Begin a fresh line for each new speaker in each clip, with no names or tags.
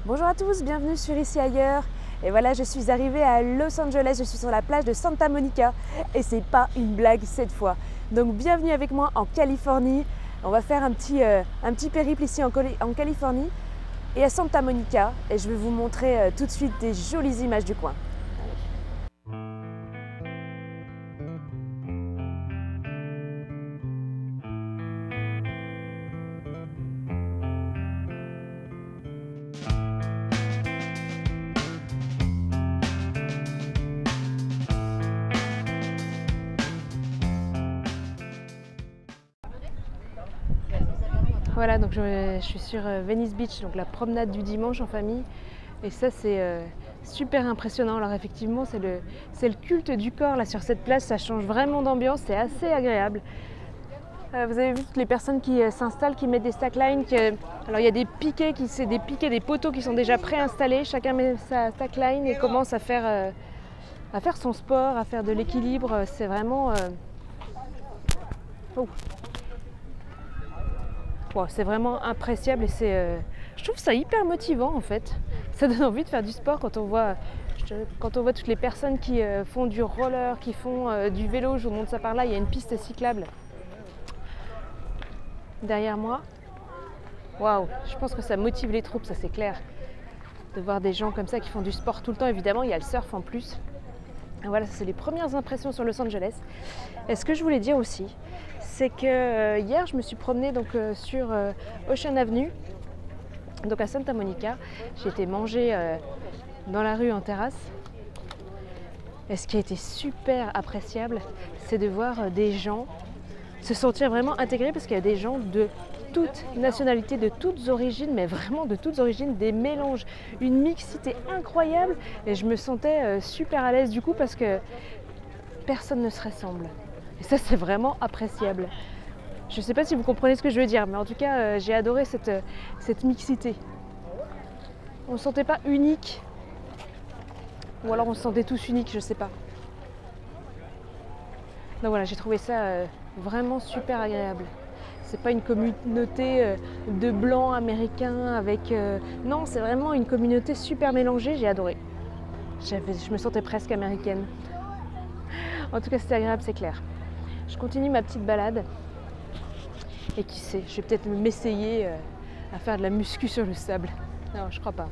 Bonjour à tous, bienvenue sur Ici Ailleurs. Et voilà, je suis arrivée à Los Angeles, je suis sur la plage de Santa Monica et c'est pas une blague cette fois. Donc bienvenue avec moi en Californie. On va faire un petit périple ici en Californie et à Santa Monica et je vais vous montrer tout de suite des jolies images du coin. Voilà, donc je suis sur Venice Beach, donc la promenade du dimanche en famille. Et ça, c'est super impressionnant. Alors effectivement, c'est le culte du corps là sur cette plage. Ça change vraiment d'ambiance, c'est assez agréable. Vous avez vu toutes les personnes qui s'installent, qui mettent des stacklines. Alors il y a des piquets, des poteaux qui sont déjà préinstallés. Chacun met sa stackline et commence à faire son sport, à faire de l'équilibre. C'est vraiment... Wow, c'est vraiment appréciable et je trouve ça hyper motivant en fait. Ça donne envie de faire du sport quand on voit toutes les personnes qui font du roller, qui font du vélo. Je vous montre ça par là, il y a une piste cyclable derrière moi. Waouh, je pense que ça motive les troupes, ça c'est clair. De voir des gens comme ça qui font du sport tout le temps, évidemment, il y a le surf en plus. Et voilà, ça c'est les premières impressions sur Los Angeles. Et ce que je voulais dire aussi, c'est que hier je me suis promenée sur Ocean Avenue, donc à Santa Monica. J'ai été manger dans la rue en terrasse. Et ce qui a été super appréciable, c'est de voir des gens se sentir vraiment intégrés, parce qu'il y a des gens de toutes nationalités, de toutes origines, mais vraiment de toutes origines, des mélanges, une mixité incroyable. Et je me sentais super à l'aise du coup, parce que personne ne se ressemble. Et ça, c'est vraiment appréciable. Je ne sais pas si vous comprenez ce que je veux dire, mais en tout cas, j'ai adoré cette mixité. On ne se sentait pas unique, ou alors on se sentait tous uniques, je ne sais pas. Donc voilà, j'ai trouvé ça vraiment super agréable. C'est pas une communauté de blancs américains avec... Non, c'est vraiment une communauté super mélangée, j'ai adoré. Je me sentais presque américaine. En tout cas, c'était agréable, c'est clair. Je continue ma petite balade. Et qui sait, je vais peut-être m'essayer à faire de la muscu sur le sable. Non, je crois pas.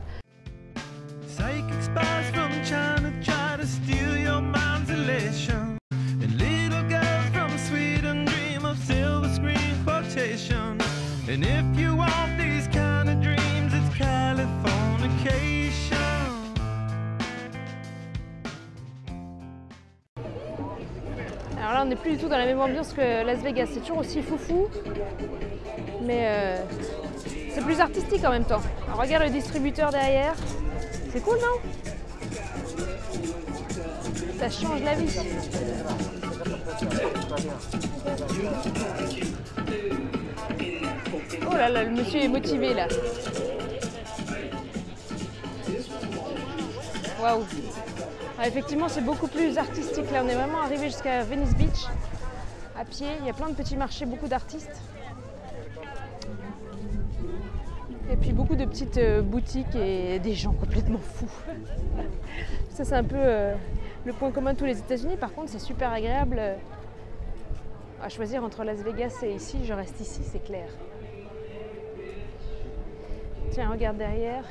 Alors là, on n'est plus du tout dans la même ambiance que Las Vegas. C'est toujours aussi foufou, mais c'est plus artistique en même temps. Alors, regarde le distributeur derrière. C'est cool, non? Ça change la vie. Oh là là, le monsieur est motivé là. Waouh! Ah, effectivement, c'est beaucoup plus artistique. Là, on est vraiment arrivé jusqu'à Venice Beach à pied. Il y a plein de petits marchés, beaucoup d'artistes. Et puis beaucoup de petites boutiques et des gens complètement fous. Ça, c'est un peu le point commun de tous les États-Unis. Par contre, c'est super agréable à choisir entre Las Vegas et ici. Je reste ici, c'est clair. Tiens, regarde derrière.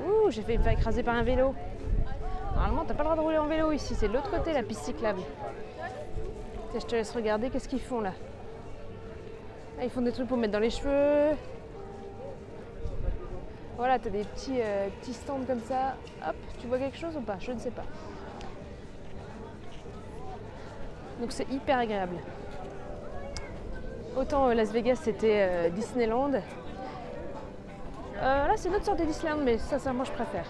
Ouh, j'ai fait me faire écraser par un vélo. Normalement, t'as pas le droit de rouler en vélo ici, c'est de l'autre côté la piste cyclable. Tiens, je te laisse regarder, qu'est-ce qu'ils font là? Là, ils font des trucs pour mettre dans les cheveux. Voilà, t'as des petits stands comme ça. Hop, tu vois quelque chose ou pas? Je ne sais pas. Donc c'est hyper agréable. Autant Las Vegas, c'était Disneyland. Là, c'est une autre sorte de Disneyland, mais sincèrement, je préfère.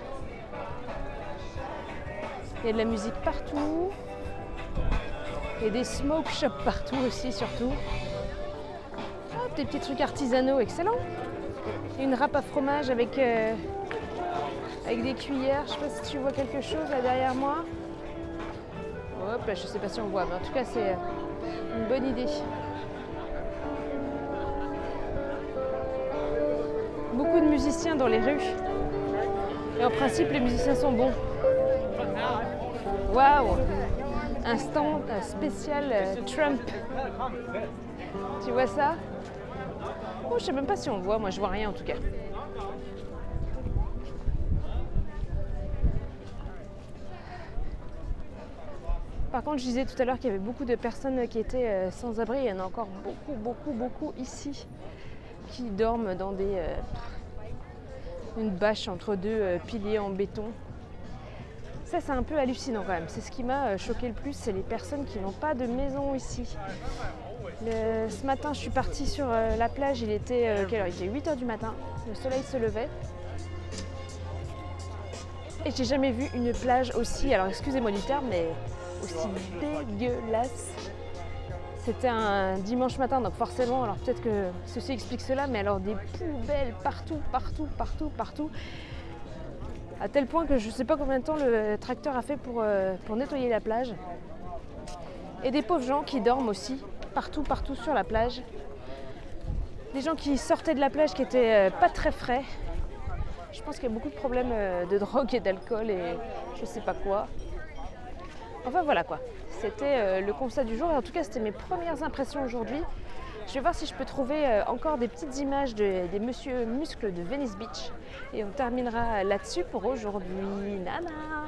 Il y a de la musique partout. Il y a des smoke shops partout aussi, surtout. Hop, des petits trucs artisanaux, excellent. Une râpe à fromage avec des cuillères. Je sais pas si tu vois quelque chose là derrière moi. Hop, là, je sais pas si on voit, mais en tout cas, c'est une bonne idée. beaucoup de musiciens dans les rues. Et en principe, les musiciens sont bons. Waouh! Un stand spécial Trump. Tu vois ça? Oh, je sais même pas si on voit, moi je vois rien en tout cas. Par contre, je disais tout à l'heure qu'il y avait beaucoup de personnes qui étaient sans abri. Il y en a encore beaucoup ici qui dorment dans une bâche entre deux piliers en béton. Ça, c'est un peu hallucinant quand même. C'est ce qui m'a choqué le plus, c'est les personnes qui n'ont pas de maison ici. Ce matin, je suis partie sur la plage. Il était quelle heure? Il était 8 h du matin. Le soleil se levait. Et j'ai jamais vu une plage aussi, alors excusez-moi du terme, mais aussi dégueulasse. C'était un dimanche matin, donc forcément, alors peut-être que ceci explique cela, mais alors des poubelles partout. À tel point que je ne sais pas combien de temps le tracteur a fait pour nettoyer la plage. Et des pauvres gens qui dorment aussi, partout sur la plage. Des gens qui sortaient de la plage qui étaient pas très frais. Je pense qu'il y a beaucoup de problèmes de drogue et d'alcool et je sais pas quoi. Enfin voilà quoi, c'était le constat du jour et en tout cas c'était mes premières impressions aujourd'hui. Je vais voir si je peux trouver encore des petites images des Monsieur Muscles de Venice Beach et on terminera là-dessus pour aujourd'hui. Nana!